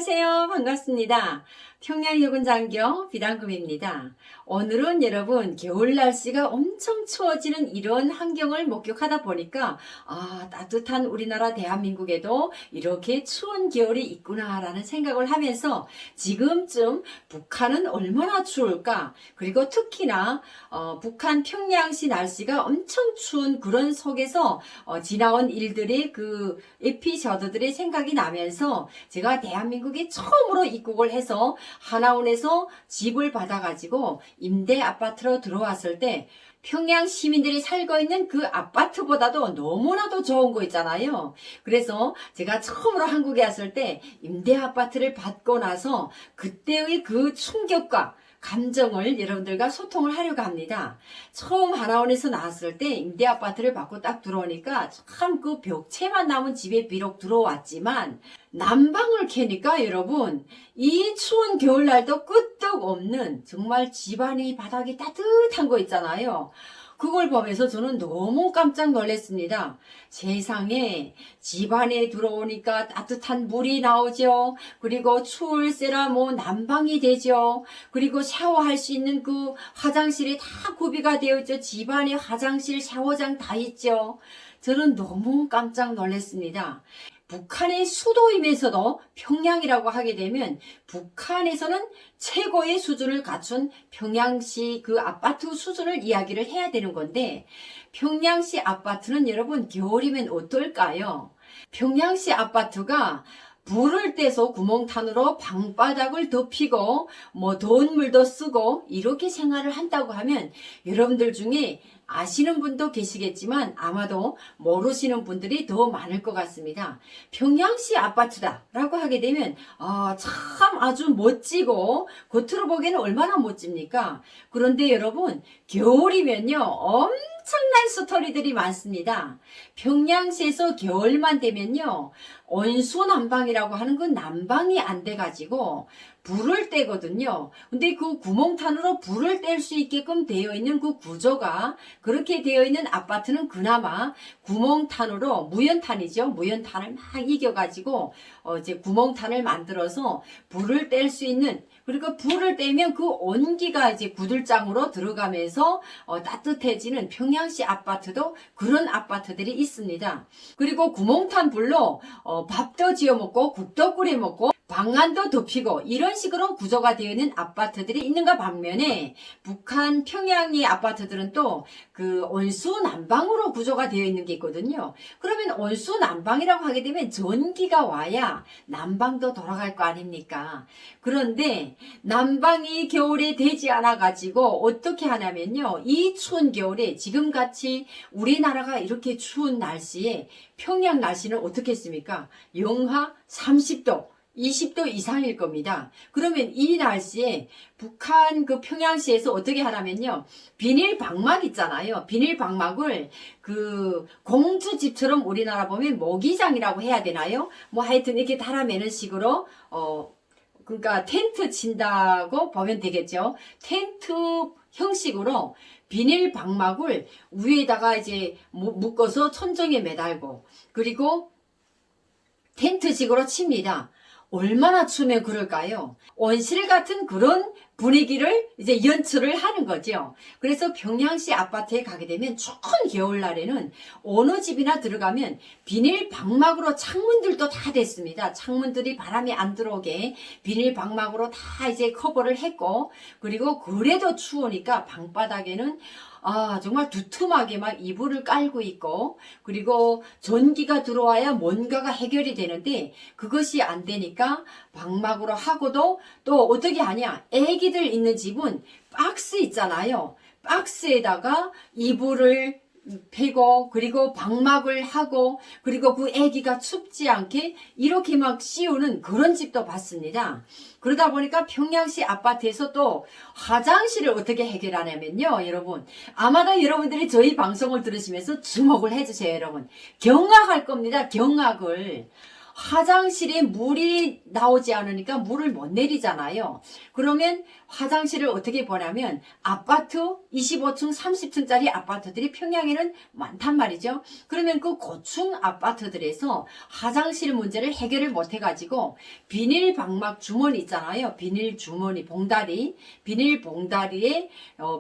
안녕하세요. 반갑습니다. 평양여군 장교 비단금입니다. 오늘은 여러분 겨울 날씨가 엄청 추워지는 이런 환경을 목격하다 보니까 따뜻한 우리나라 대한민국에도 이렇게 추운 겨울이 있구나라는 생각을 하면서 지금쯤 북한은 얼마나 추울까, 그리고 특히나 북한 평양시 날씨가 엄청 추운 그런 속에서 지나온 일들이 그 에피소드들이 생각이 나면서 제가 대한민국에 처음으로 입국을 해서 하나원에서 집을 받아가지고 임대 아파트로 들어왔을 때 평양 시민들이 살고 있는 그 아파트보다도 너무나도 좋은 거 있잖아요. 그래서 제가 처음으로 한국에 왔을 때 임대 아파트를 받고 나서 그때의 그 충격과 감정을 여러분들과 소통을 하려고 합니다. 처음 하나원에서 나왔을 때 임대 아파트를 받고 딱 들어오니까 참 그 벽체만 남은 집에 비록 들어왔지만 난방을 켜니까 여러분 이 추운 겨울날도 끄떡 없는 정말 집안이 바닥이 따뜻한 거 있잖아요. 그걸 보면서 저는 너무 깜짝 놀랐습니다. 세상에 집안에 들어오니까 따뜻한 물이 나오죠. 그리고 추울세라 난방이 되죠. 그리고 샤워할 수 있는 그 화장실이 다 구비가 되어 있죠. 집안에 화장실, 샤워장 다 있죠. 저는 너무 깜짝 놀랐습니다. 북한의 수도임에서도 평양이라고 하게 되면 북한에서는 최고의 수준을 갖춘 평양시 그 아파트 수준을 이야기를 해야 되는 건데, 평양시 아파트는 여러분 겨울이면 어떨까요? 평양시 아파트가 불을 떼서 구멍탄으로 방바닥을 덮이고 더운 물도 쓰고 이렇게 생활을 한다고 하면 여러분들 중에 아시는 분도 계시겠지만 아마도 모르시는 분들이 더 많을 것 같습니다. 평양시 아파트다 라고 하게 되면 참 아주 멋지고 겉으로 보기에는 얼마나 멋집니까? 그런데 여러분 겨울이면요 엄청난 스토리들이 많습니다. 평양시에서 겨울만 되면요 온수 난방이라고 하는 그 난방이 안 돼가지고 불을 떼거든요. 근데 그 구멍탄으로 불을 뗄 수 있게끔 되어 있는 그 구조가 그렇게 되어 있는 아파트는 그나마 구멍탄으로, 무연탄이죠. 무연탄을 막 이겨가지고 이제 구멍탄을 만들어서 불을 뗄 수 있는, 그리고 불을 떼면 그 온기가 이제 구들장으로 들어가면서 따뜻해지는 평양시 아파트도 그런 아파트들이 있습니다. 그리고 구멍탄 불로 밥도 지어 먹고 국도 끓여 먹고 방안도 덮이고 이런 식으로 구조가 되어 있는 아파트들이 있는가 반면에 북한 평양의 아파트들은 또 그 온수 난방으로 구조가 되어 있는 게 있거든요. 그러면 온수 난방이라고 하게 되면 전기가 와야 난방도 돌아갈 거 아닙니까? 그런데 난방이 겨울에 되지 않아 가지고 어떻게 하냐면요, 이 추운 겨울에 지금같이 우리나라가 이렇게 추운 날씨에 평양 날씨는 어떻게 했습니까? 영하 30도 20도 이상일 겁니다. 그러면 이 날씨에 북한 그 평양시에서 어떻게 하냐면요, 비닐 방막 있잖아요. 비닐 방막을 그 공주집처럼 우리나라 보면 모기장이라고 해야 되나요? 하여튼 이렇게 달아매는 식으로 그러니까 텐트 친다고 보면 되겠죠. 텐트 형식으로 비닐 방막을 위에다가 이제 묶어서 천정에 매달고 그리고 텐트식으로 칩니다. 얼마나 추우면 그럴까요? 온실 같은 그런 분위기를 이제 연출을 하는 거죠. 그래서 평양시 아파트에 가게 되면 추운 겨울날에는 어느 집이나 들어가면 비닐 방막으로 창문들도 다 됐습니다. 창문들이 바람이 안 들어오게 비닐 방막으로 다 이제 커버를 했고, 그리고 그래도 추우니까 방바닥에는 정말 두툼하게 막 이불을 깔고 있고, 그리고 전기가 들어와야 뭔가가 해결이 되는데 그것이 안 되니까 방막으로 하고도 또 어떻게 하냐, 애기들 있는 집은 박스 있잖아요. 박스에다가 이불을 패고 그리고 방막을 하고 그리고 그 애기가 춥지 않게 이렇게 막 씌우는 그런 집도 봤습니다. 그러다 보니까 평양시 아파트에서 또 화장실을 어떻게 해결하냐면요, 여러분 아마도 여러분들이 저희 방송을 들으시면서 주목을 해주세요. 여러분 경악할 겁니다. 경악을. 화장실에 물이 나오지 않으니까 물을 못 내리잖아요. 그러면 화장실을 어떻게 보냐면 아파트 25층, 30층짜리 아파트들이 평양에는 많단 말이죠. 그러면 그 고층 아파트들에서 화장실 문제를 해결을 못 해가지고 비닐 방막 주머니 있잖아요. 비닐 주머니 봉다리, 비닐 봉다리에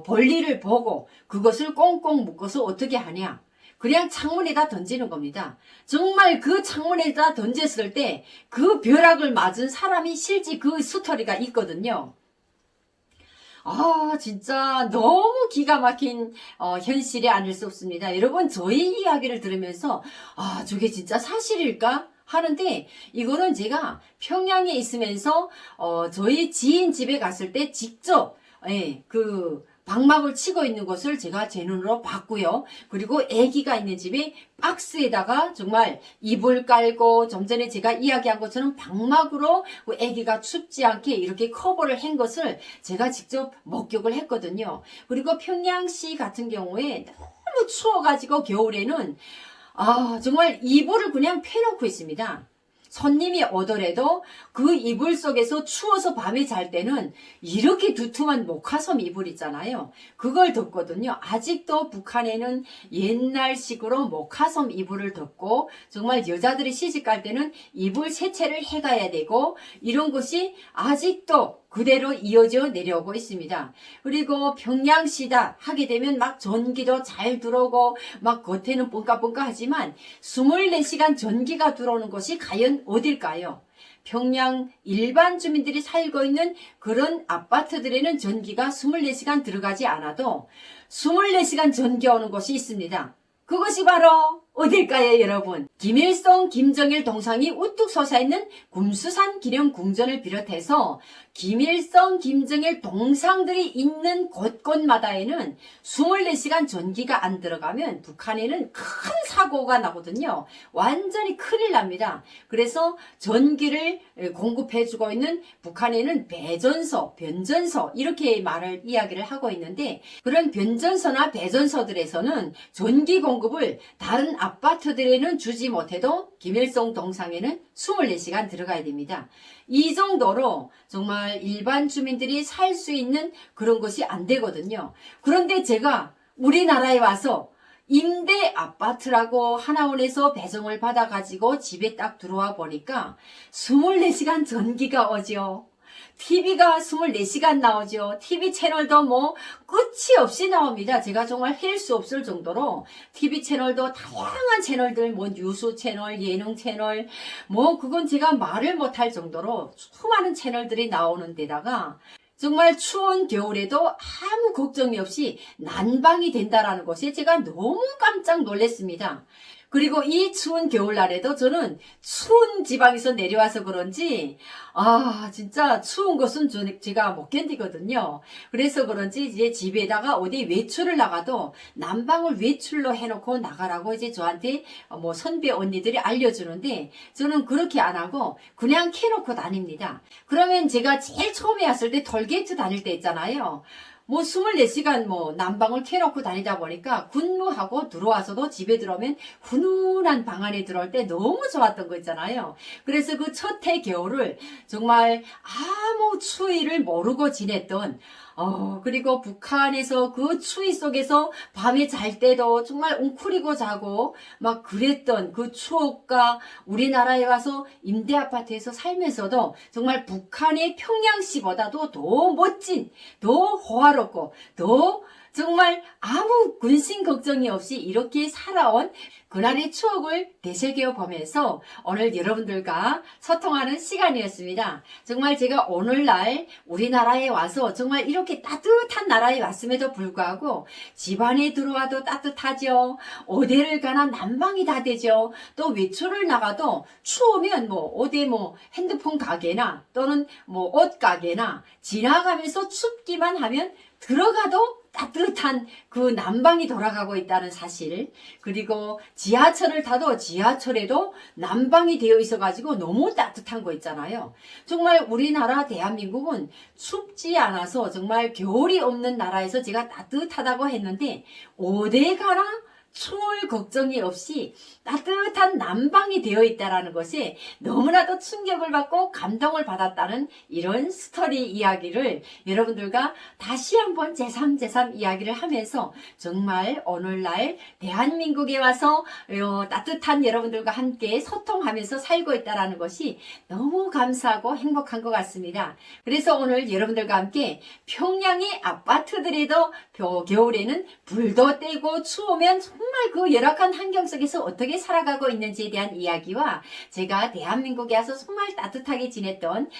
볼일을 보고 그것을 꽁꽁 묶어서 어떻게 하냐. 그냥 창문에다 던지는 겁니다. 정말 그 창문에다 던졌을 때 그 벼락을 맞은 사람이 실제 그 스토리가 있거든요. 아, 진짜 너무 기가 막힌 현실이 아닐 수 없습니다. 여러분, 저희 이야기를 들으면서 아, 저게 진짜 사실일까? 하는데 이거는 제가 평양에 있으면서 저희 지인 집에 갔을 때 직접 그 방막을 치고 있는 것을 제가 제 눈으로 봤고요. 그리고 아기가 있는 집에 박스에다가 정말 이불 깔고 좀 전에 제가 이야기한 것처럼 방막으로 아기가 춥지 않게 이렇게 커버를 한 것을 제가 직접 목격을 했거든요. 그리고 평양시 같은 경우에 너무 추워가지고 겨울에는 정말 이불을 그냥 펴놓고 있습니다. 손님이 오더라도 그 이불 속에서 추워서 밤에 잘 때는 이렇게 두툼한 목화섬 이불 있잖아요. 그걸 덮거든요. 아직도 북한에는 옛날식으로 목화섬 이불을 덮고 정말 여자들이 시집갈 때는 이불 세채를 해가야 되고 이런 것이 아직도 그대로 이어져 내려오고 있습니다. 그리고 평양시다 하게 되면 막 전기도 잘 들어오고 막 겉에는 뻥까뻥까 하지만 24시간 전기가 들어오는 곳이 과연 어딜까요? 평양 일반 주민들이 살고 있는 그런 아파트들에는 전기가 24시간 들어가지 않아도 24시간 전기 오는 곳이 있습니다. 그것이 바로 어딜까요, 여러분? 김일성, 김정일 동상이 우뚝 솟아있는 금수산 기념궁전을 비롯해서 김일성, 김정일 동상들이 있는 곳곳마다에는 24시간 전기가 안 들어가면 북한에는 큰 사고가 나거든요. 완전히 큰일 납니다. 그래서 전기를 공급해주고 있는 북한에는 배전소, 변전소 이렇게 이야기를 하고 있는데 그런 변전소나 배전소들에서는 전기 공급을 다른 아파트들에는 주지 못해도 김일성 동상에는 24시간 들어가야 됩니다. 이 정도로 정말 일반 주민들이 살 수 있는 그런 것이 안 되거든요. 그런데 제가 우리나라에 와서 임대 아파트라고 하나원에서 배정을 받아가지고 집에 딱 들어와 보니까 24시간 전기가 오죠. TV가 24시간 나오죠. TV 채널도 뭐 끝이 없이 나옵니다. 제가 정말 헬 수 없을 정도로 TV 채널도 다양한 채널들 뭐 뉴스 채널, 예능 채널 뭐 그건 제가 말을 못할 정도로 수많은 채널들이 나오는 데다가 정말 추운 겨울에도 아무 걱정이 없이 난방이 된다라는 것에 제가 너무 깜짝 놀랐습니다. 그리고 이 추운 겨울날에도 저는 추운 지방에서 내려와서 그런지 진짜 추운 것은 제가 못 견디거든요. 그래서 그런지 이제 집에다가 어디 외출을 나가도 난방을 외출로 해놓고 나가라고 이제 저한테 뭐 선배 언니들이 알려주는데 저는 그렇게 안 하고 그냥 켜놓고 다닙니다. 그러면 제가 제일 처음에 왔을 때 톨게이트 다닐 때 있잖아요. 뭐 24시간 뭐 난방을 켜놓고 다니다 보니까 근무하고 들어와서도 집에 들어오면 훈훈한 방 안에 들어올 때 너무 좋았던 거 있잖아요. 그래서 그 첫 해 겨울을 정말 아무 추위를 모르고 지냈던 그리고 북한에서 그 추위 속에서 밤에 잘 때도 정말 웅크리고 자고 막 그랬던 그 추억과 우리나라에 와서 임대 아파트에서 살면서도 정말 북한의 평양시보다도 더 멋진, 더 호화롭고 더 정말 아무 근심 걱정이 없이 이렇게 살아온 그날의 추억을 되새겨 보면서 오늘 여러분들과 소통하는 시간이었습니다. 정말 제가 오늘날 우리나라에 와서 정말 이렇게 따뜻한 나라에 왔음에도 불구하고 집안에 들어와도 따뜻하죠. 어디를 가나 난방이 다 되죠. 또 외출을 나가도 추우면 뭐 어디 뭐 핸드폰 가게나 또는 뭐 옷 가게나 지나가면서 춥기만 하면 들어가도 따뜻한 그 난방이 돌아가고 있다는 사실, 그리고 지하철을 타도 지하철에도 난방이 되어 있어가지고 너무 따뜻한 거 있잖아요. 정말 우리나라 대한민국은 춥지 않아서 정말 겨울이 없는 나라에서 제가 따뜻하다고 했는데 어디 가나 추울 걱정이 없이 따뜻한 난방이 되어 있다는 것에 너무나도 충격을 받고 감동을 받았다는 이런 스토리 이야기를 여러분들과 다시 한번 제3 이야기를 하면서 정말 오늘날 대한민국에 와서 따뜻한 여러분들과 함께 소통하면서 살고 있다는 것이 너무 감사하고 행복한 것 같습니다. 그래서 오늘 여러분들과 함께 평양의 아파트들에도 겨울에는 불도 떼고 추우면 정말 그 열악한 환경 속에서 어떻게 살아가고 있는지에 대한 이야기와 제가 대한민국에 와서 정말 따뜻하게 지냈던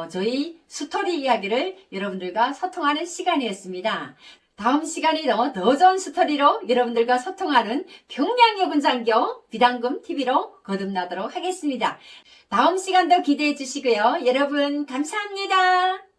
저희 스토리 이야기를 여러분들과 소통하는 시간이었습니다. 다음 시간에도 더 좋은 스토리로 여러분들과 소통하는 평양여군장교 비단금TV로 거듭나도록 하겠습니다. 다음 시간도 기대해 주시고요. 여러분 감사합니다.